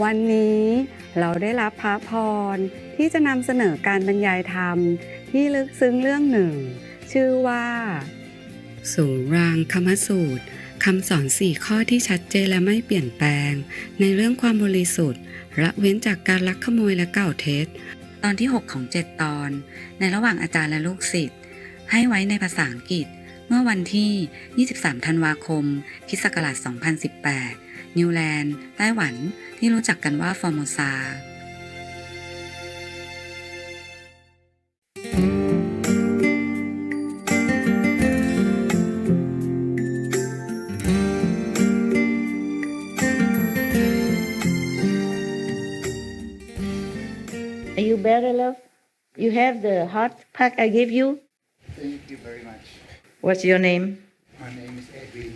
วันนี้เราได้รับพระพรที่จะนำเสนอการบรรยายธรรมที่ลึกซึ้งเรื่องหนึ่งชื่อว่าสุรางคมสูตรคำสอน4ข้อที่ชัดเจนและไม่เปลี่ยนแปลงในเรื่องความบริสุทธิ์ละเว้นจากการลักขโมยและกล่าวเท็จตอนที่6ของ7ตอนในระหว่างอาจารย์และลูกศิษย์ให้ไว้ในภาษาอังกฤษเมื่อวันที่23ธันวาคมค.ศ. 2018นิวแลนด์ไต้หวันที่รู้จักกันว่าฟอร์โมซาAre you better, love? You have the hot pack I gave you? Thank you very much. What's your name? My name is Edwin.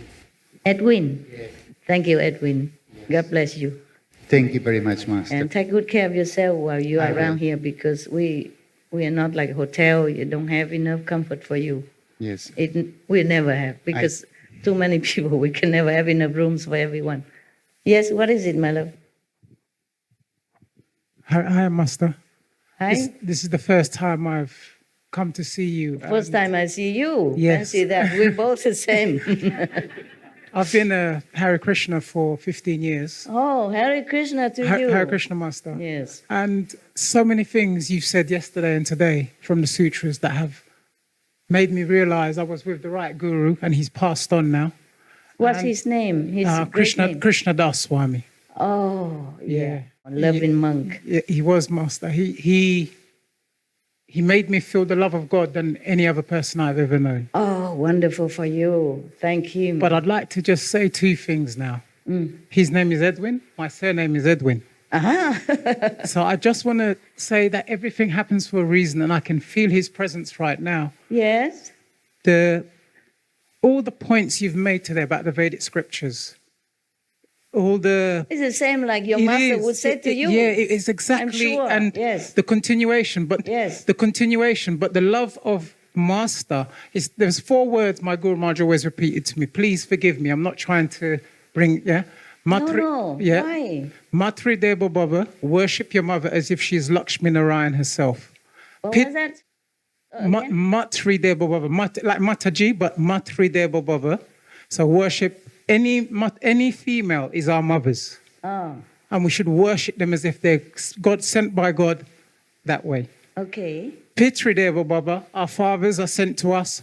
Edwin. Yes. Thank you, Edwin. Yes. God bless you. Thank you very much, Master. And take good care of yourself while you are I around will. here because we are not like a hotel. You don't have enough comfort for you. Yes. We never have because too many people. We can never have enough rooms for everyone. Yes, what is it, my love? Hi, Master. Hi. This is the first time I've come to see you. First time I see you. Yes. Fancy that. We're both the same. I've been a Hare Krishna for 15 years. Oh, Hare Krishna to you. Hare Krishna, Master. Yes. And so many things you've said yesterday and today from the sutras that have made me realize I was with the right guru and he's passed on now. What's his name? His great name? Krishna Das Swami. Oh, yeah. Yeah. Loving monk. He was, Master. He made me feel the love of God than any other person I've ever known. Oh, wonderful for you. Thank him. But I'd like to just say two things now. His name is Edwin. My surname is Edwin. Aha. So I just want to say that everything happens for a reason and I can feel his presence right now. Yes. All the points you've made today about the Vedic scriptures, It's the same like your master would say to you. Yeah, it is exactly. I'm sure. And yes. the continuation, but Yes. the love of Master is, there's 4 words my Guru Maharaj always repeated to me. Please forgive me. I'm not trying to bring, No. Why? Matri Deva Baba, worship your mother as if she's Lakshmi Narayan herself. What was that? Matri Deva Baba, like Mataji, but Matri Deva Baba. So worship any female is our mothers. Oh, And we should worship them as if they're God sent by God that way. okay. Pitri Deva Baba, our fathers are sent to us.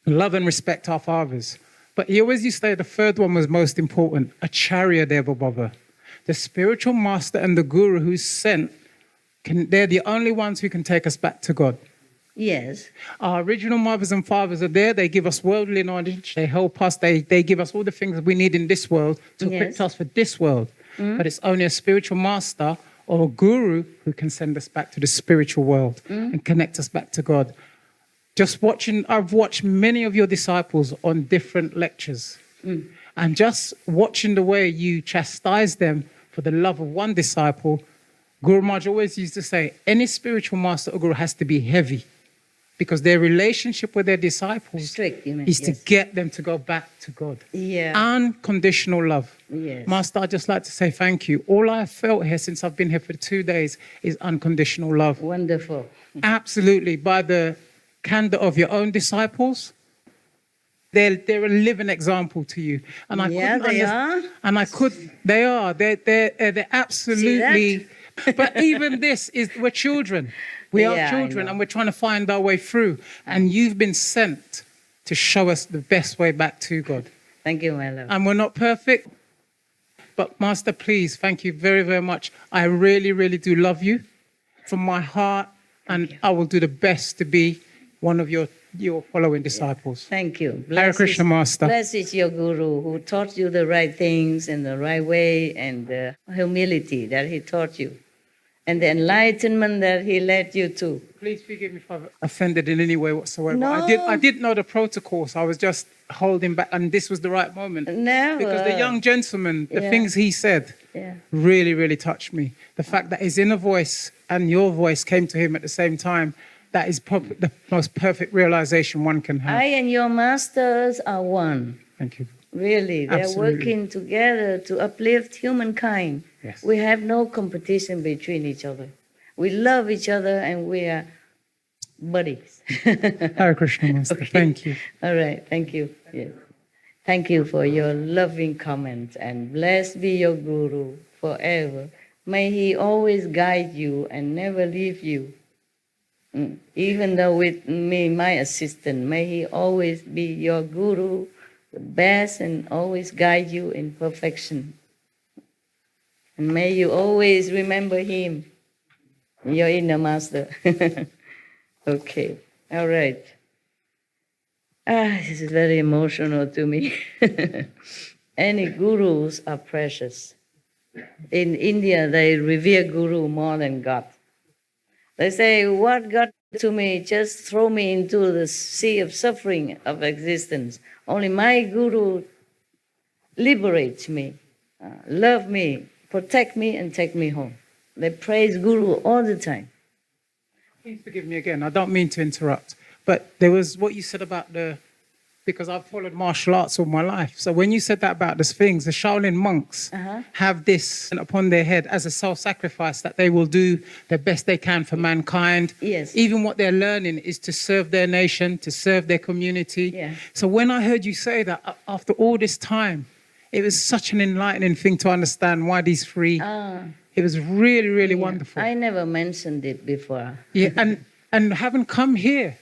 Love and respect our fathers. But he always used to say the third one was most important, Acharya Deva Baba. The spiritual master and the guru who's sent, they're the only ones who can take us back to God. Yes. Our original mothers and fathers are there. They give us worldly knowledge. They help us. They give us all the things that we need in this world to equip us for this world. But it's only a spiritual master or a guru who can send us back to the spiritual world and connect us back to God. I've watched many of your disciples on different lectures. And just watching the way you chastise them for the love of one disciple, Guru Maharaj always used to say, any spiritual master or guru has to be heavy. Because their relationship with their disciples Strict, you mean, is to yes. get them to go back to God. Yeah. Unconditional love. Yes. Master, I'd just like to say thank you. All I have felt here since I've been here for 2 days is unconditional love. Wonderful. Absolutely. By the candor of your own disciples, they're a living example to you. And I couldn't they are. And I could. They are. They're absolutely. But even this is, we're children. We Yeah, are I children, know. and we're trying to find our way through. And you've been sent to show us the best way back to God. Thank you, my love. And we're not perfect. But Master, please, thank you very, very much. I really, really do love you from my heart. And I will do the best to be one of your following disciples. Thank you. Hare Krishna, Master. Blessed is your guru who taught you the right things in the right way and the humility that he taught you and the enlightenment that he led you to. Please forgive me if I've offended in any way whatsoever. No. I didn't know the protocol, so I was just holding back, and this was the right moment. Never. Because the young gentleman, the things he said, really, really touched me. The fact that his inner voice and your voice came to him at the same time, that is the most perfect realization one can have. I and your masters are one. Thank you. Really, they're Absolutely. working together to uplift humankind. Yes. We have no competition between each other. We love each other and we are buddies. Hare Krishna, Master. Okay. Thank you. All right, thank you. Yes. Thank you for your loving comments, and blessed be your Guru forever. May he always guide you and never leave you. Even though with me, my assistant, may he always be your Guru, the best, and always guide you in perfection. And may you always remember him, your inner master. Okay, all right. This is very emotional to me. Any gurus are precious. In India, they revere guru more than God. They say, what got to me, just throw me into the sea of suffering of existence. Only my guru liberates me, love me, protect me, and take me home. They praise guru all the time. Please forgive me again. I don't mean to interrupt, but there was what you said about because I've followed martial arts all my life. So when you said that about the things, the Shaolin monks have this upon their head as a self-sacrifice that they will do the best they can for mankind. Yes. Even what they're learning is to serve their nation, to serve their community. Yeah. So when I heard you say that, after all this time, it was such an enlightening thing to understand why these three. It was really, really wonderful. I never mentioned it before. Yeah, and having come here,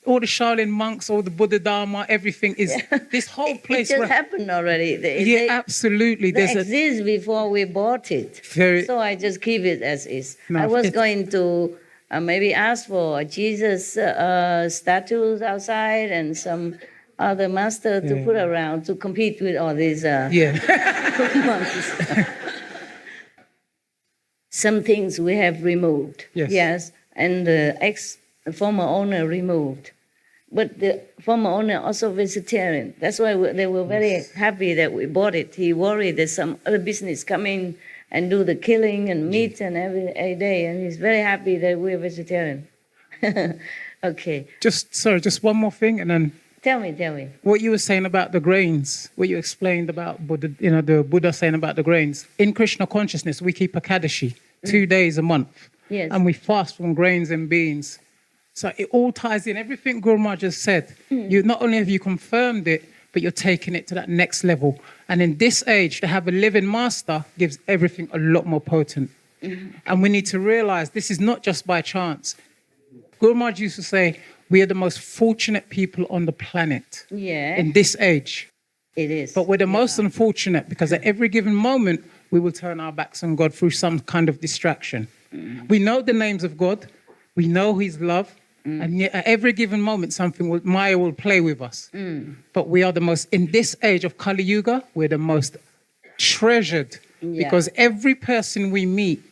all the Shaolin monks, all the Buddha Dharma, everything is this whole place. It just happened already. Absolutely. They exist before we bought it. So I just keep it as is. No, I was going to maybe ask for Jesus statues outside and some other master to put around to compete with all these monks. Some things we have removed. Yes. And the former owner removed. But the former owner also vegetarian. That's why they were very happy that we bought it. He worried that some other business come in and do the killing and meat and every day. And he's very happy that we're vegetarian. Okay. Just one more thing, and then. Tell me. What you were saying about the grains, what you explained about Buddha, the Buddha saying about the grains. In Krishna consciousness, we keep Ekadashi 2 days a month. Yes. And we fast from grains and beans. So it all ties in. Everything Guru Maharaj just said, you not only have you confirmed it, but you're taking it to that next level. And in this age, to have a living master gives everything a lot more potent. And we need to realize this is not just by chance. Guru Maharaj used to say, we are the most fortunate people on the planet in this age. It is. But we're the most unfortunate because at every given moment, we will turn our backs on God through some kind of distraction. We know the names of God. We know his love. And yet at every given moment, Maya will play with us. But we are the most, in this age of Kali Yuga, we're the most treasured because every person we meet,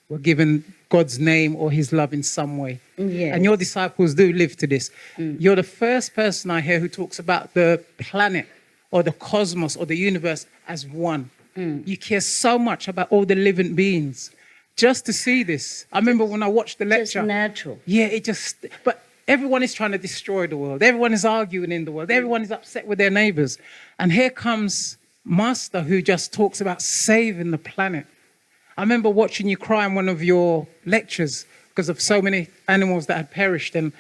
we're given God's name or his love in some way. Yes. And your disciples do live to this. You're the first person I hear who talks about the planet or the cosmos or the universe as one. You care so much about all the living beings. Just to see this. I remember when I watched the lecture. Just natural. Yeah, but everyone is trying to destroy the world. Everyone is arguing in the world. Everyone is upset with their neighbors. And here comes Master who just talks about saving the planet. I remember watching you cry in one of your lectures because of so many animals that had perished. And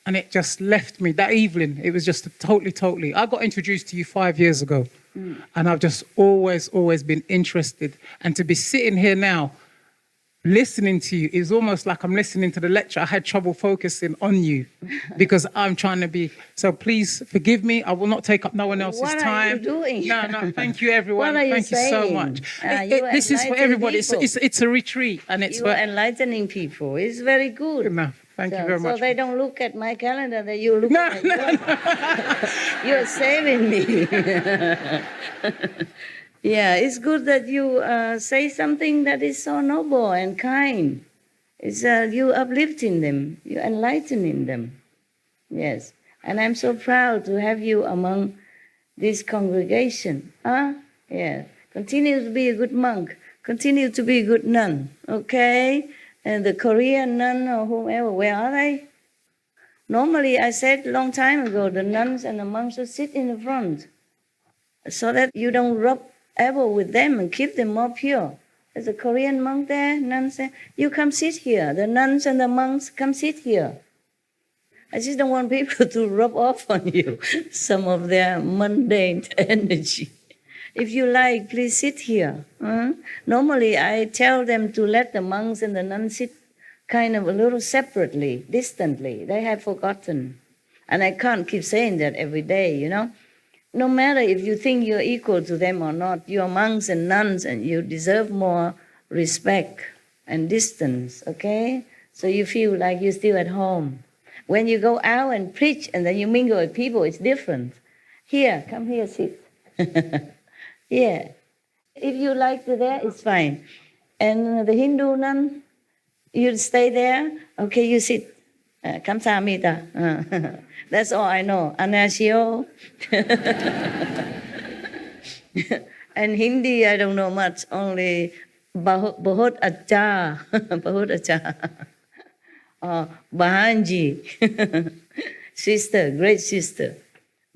it just left me that evening. It was just totally. I got introduced to you 5 years ago. And I've just always been interested. And to be sitting here now, listening to you is almost like I'm listening to the lecture. I had trouble focusing on you because I'm trying to be. So please forgive me. I will not take up no one else's time. What are you doing? No. Thank you, everyone. What are you Thank you so saying? much. This is for everybody. It's a retreat, and it's you are enlightening people. It's very good. enough. Thank you very much. So they don't look at my calendar. That you look at yours. You're saving me. Yeah, it's good that you say something that is so noble and kind. It's you uplifting them, you enlightening them. Yes, and I'm so proud to have you among this congregation. Yeah, continue to be a good monk. Continue to be a good nun. Okay, and the Korean nun or whomever, where are they? Normally, I said a long time ago, the nuns and the monks should sit in the front, so that you don't rub elbow with them and keep them more pure. There's a Korean monk there. Nun said, "You come sit here." The nuns and the monks come sit here. I just don't want people to rub off on you some of their mundane energy. If you like, please sit here. Normally, I tell them to let the monks and the nuns sit kind of a little separately, distantly. They have forgotten. And I can't keep saying that every day, you know. No matter if you think you're equal to them or not, you're monks and nuns and you deserve more respect and distance, okay? So you feel like you're still at home. When you go out and preach and then you mingle with people, it's different. Here, come here, sit. Yeah. If you like to there, it's fine. And the Hindu nun, you stay there. Okay, you sit. Kamsahamnida. That's all I know. Anasio. And Hindi, I don't know much. Only Bahut Acha. Bahut Acha. Bahanji. Sister, great sister.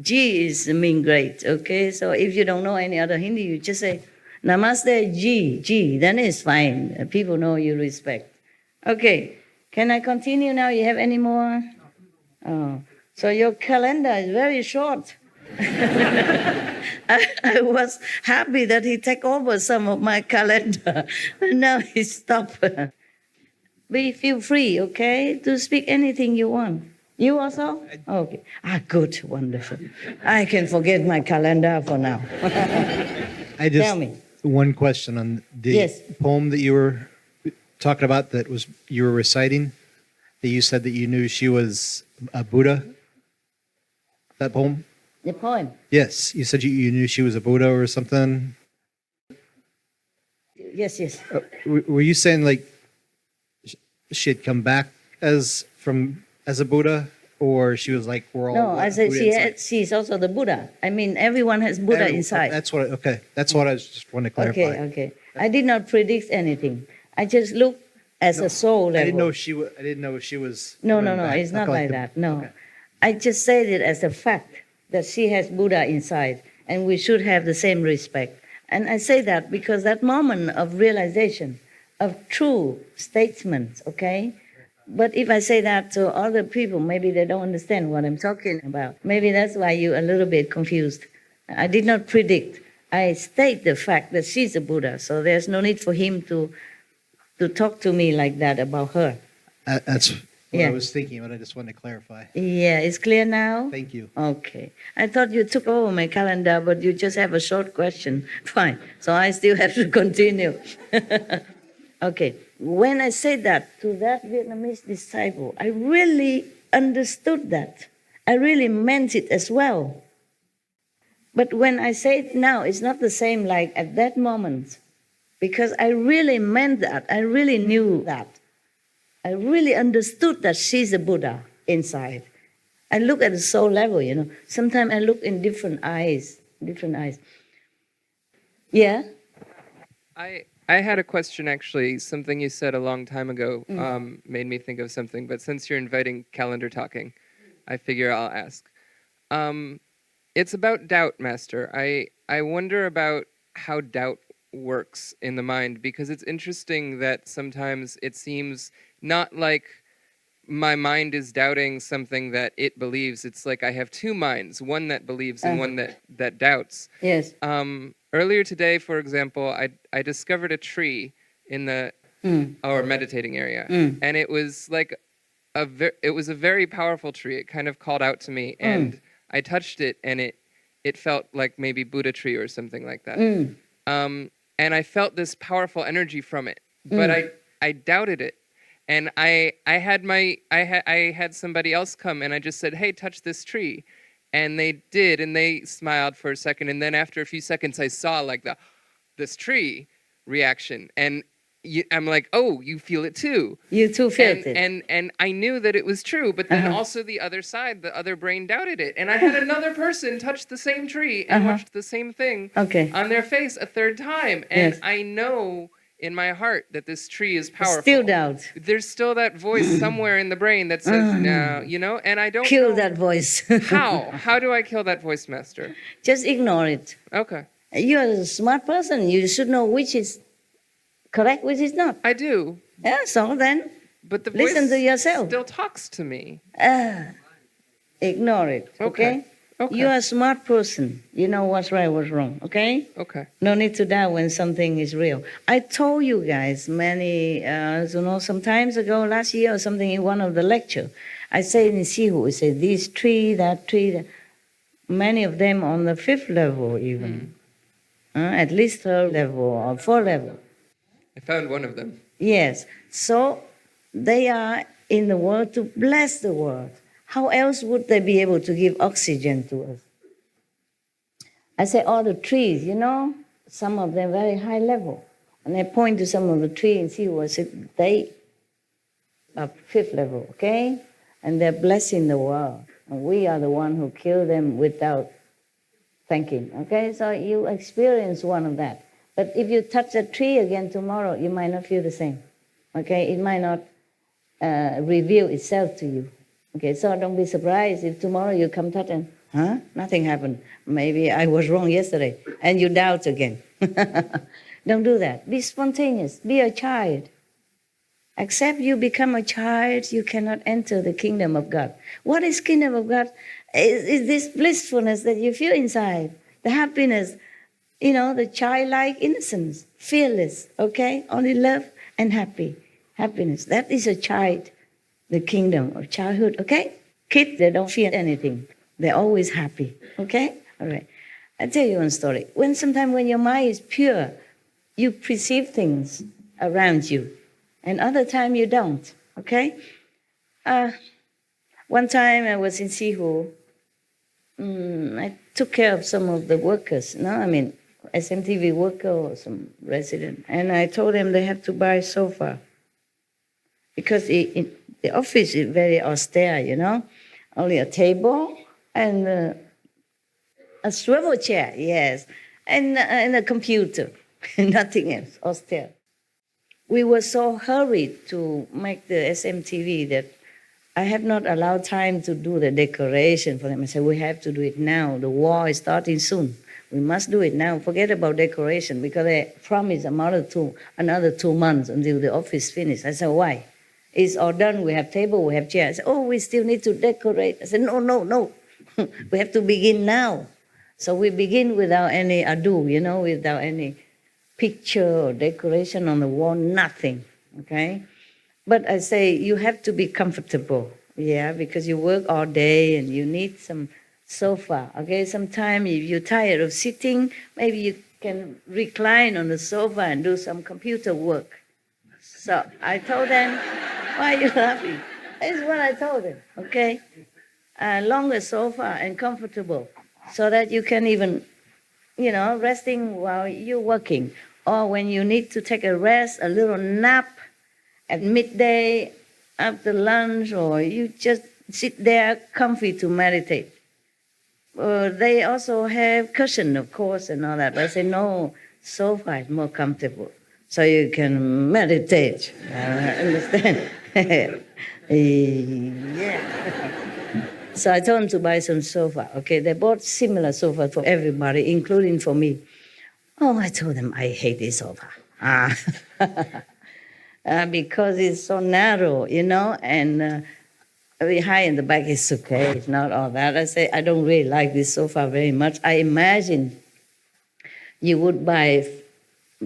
Ji is mean great, okay? So if you don't know any other Hindi, you just say, Namaste, Ji, then it's fine. People know you respect. Okay, can I continue now? You have any more? Oh, so your calendar is very short. I was happy that he took over some of my calendar. Now he stopped. Feel free, okay, to speak anything you want. You also? Okay. Good, wonderful. I can forget my calendar for now. Tell me. One question on the poem that you were talking about that was you were reciting, that you said that you knew she was a Buddha. That poem? The poem? Yes. You said you knew she was a Buddha or something. Yes. Were you saying like she had come back as a Buddha, or she was like, we're all... No, I said she's also the Buddha. I mean, everyone has Buddha inside. That's what I was just wanting to clarify. Okay. I did not predict anything. I just looked as a soul level. I didn't know she was... No, it's not like that. No. Okay. I just said it as a fact that she has Buddha inside, and we should have the same respect. And I say that because that moment of realization, of true statements, okay? But if I say that to other people, maybe they don't understand what I'm talking about. Maybe that's why you're a little bit confused. I did not predict. I state the fact that she's a Buddha, so there's no need for him to talk to me like that about her. That's what I was thinking, but I just wanted to clarify. Yeah, it's clear now? Thank you. Okay. I thought you took over my calendar, but you just have a short question. Fine. So I still have to continue. Okay. When I said that to that Vietnamese disciple, I really understood that. I really meant it as well. But when I say it now, it's not the same like at that moment. Because I really meant that. I really knew that. I really understood that she's a Buddha inside. I look at the soul level, you know. Sometimes I look in different eyes. Yeah? I had a question, actually. Something you said a long time ago made me think of something. But since you're inviting calendar talking, I figure I'll ask. It's about doubt, Master. I wonder about how doubt works in the mind, because it's interesting that sometimes it seems not like my mind is doubting something that it believes. It's like I have two minds, one that believes and one that doubts. Yes. Earlier today, for example, I discovered a tree in our meditating area, and it was like it was a very powerful tree. It kind of called out to me, and I touched it, and it felt like maybe Buddha tree or something like that. And I felt this powerful energy from it, but I doubted it, and I had somebody else come, and I just said, "Hey, touch this tree." And they did, and they smiled for a second, and then after a few seconds, I saw like this tree reaction, and I'm like, "Oh, you feel it too." You too felt it. And I knew that it was true, but then also the other side, the other brain doubted it, and I had another person touch the same tree and watch the same thing on their face a third time, and I know in my heart that this tree is powerful. Still doubt. There's still that voice somewhere in the brain that says, "No," you know, and I don't kill know that voice. How do I kill that voice, Master? Just ignore it. Okay. You're a smart person. You should know which is correct, which is not. I do. Yeah, so then But the listen voice to yourself. still talks to me. Ignore it, okay? Okay. You are a smart person. You know what's right, what's wrong, okay? Okay. No need to doubt when something is real. I told you guys some times ago, last year or something, in one of the lecture, I say in Sihu, I say this tree, that tree, that. Many of them on the 5th level even, at least 3rd level or 4th level. I found one of them. Yes, so they are in the world to bless the world. How else would they be able to give oxygen to us? I say all the trees, some of them very high level. And I point to some of the trees and see what they are 5th level, okay? And they're blessing the world. And we are the one who kill them without thanking, okay? So you experience one of that. But if you touch a tree again tomorrow, you might not feel the same, okay? It might not reveal itself to you. Okay, so don't be surprised if tomorrow you come touch and, nothing happened. Maybe I was wrong yesterday. And you doubt again. Don't do that. Be spontaneous. Be a child. Except you become a child, you cannot enter the kingdom of God. What is kingdom of God? Is this blissfulness that you feel inside. The happiness, the childlike innocence. Fearless, okay? Only love and happiness. That is a child. The kingdom of childhood, okay? Kids, they don't fear anything. They're always happy, okay? All right. I'll tell you one story. Sometimes when your mind is pure, you perceive things around you, and other time you don't, okay? One time I was in Sihu. I took care of some of the workers, SMTV worker or some resident, and I told them they have to buy a sofa because the office is very austere, only a table and a swivel chair, yes, and a computer, nothing else, austere. We were so hurried to make the SMTV that I have not allowed time to do the decoration for them. I said, we have to do it now. The war is starting soon. We must do it now. Forget about decoration because they promised another 2 months until the office finished. I said, why? It's all done. We have table, we have chairs. Oh, we still need to decorate. I said, no. We have to begin now. So we begin without any ado, without any picture or decoration on the wall, nothing, okay? But I say you have to be comfortable, because you work all day and you need some sofa, okay? Sometimes if you're tired of sitting, maybe you can recline on the sofa and do some computer work. So I told them, why are you laughing? That's what I told them, okay? Longer sofa and comfortable so that you can even, resting while you're working. Or when you need to take a rest, a little nap at midday, after lunch, or you just sit there comfy to meditate. They also have cushion, of course, and all that. But I say, no, sofa is more comfortable. So you can meditate. Understand? Yeah. So I told them to buy some sofa. Okay, they bought similar sofa for everybody, including for me. Oh, I told them I hate this sofa. Because it's so narrow, and very high in the back is okay. It's not all that. I say I don't really like this sofa very much. I imagine you would buy,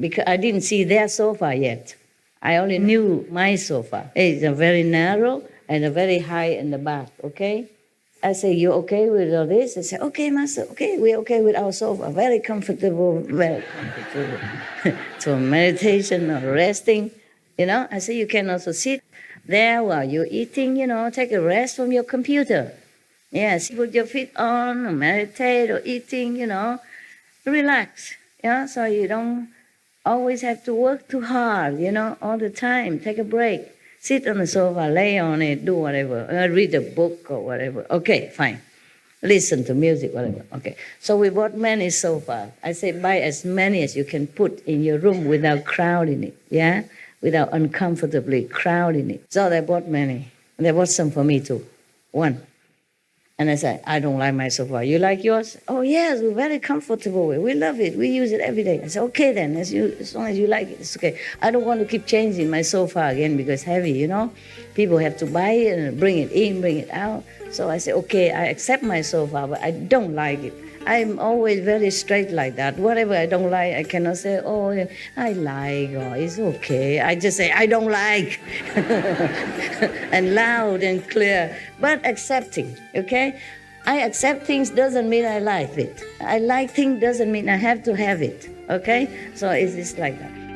because I didn't see their sofa yet. I only knew my sofa. It's a very narrow and a very high in the back, okay? I say, you okay with all this? They say, okay, master, okay, we're okay with our sofa. Very comfortable. So meditation or resting, I say, you can also sit there while you're eating, take a rest from your computer. Yes, put your feet on, or meditate, or eating, relax. So you don't always have to work too hard, all the time. Take a break. Sit on the sofa, lay on it, do whatever. Read a book or whatever. Okay, fine. Listen to music, whatever. Okay. So we bought many sofas. I say buy as many as you can put in your room without crowding it, without uncomfortably crowding it. So they bought many. They bought some for me too. One. And I said, I don't like my sofa. You like yours? Oh, yes, we're very comfortable. We love it. We use it every day. I said, okay then, as long as you like it, it's okay. I don't want to keep changing my sofa again because it's heavy, you know. People have to buy it and bring it in, bring it out. So I said, okay, I accept my sofa, but I don't like it. I'm always very straight like that. Whatever I don't like, I cannot say, oh, I like, or it's okay. I just say, I don't like. And loud and clear, but accepting, okay? I accept things doesn't mean I like it. I like things doesn't mean I have to have it, okay? So it's just like that.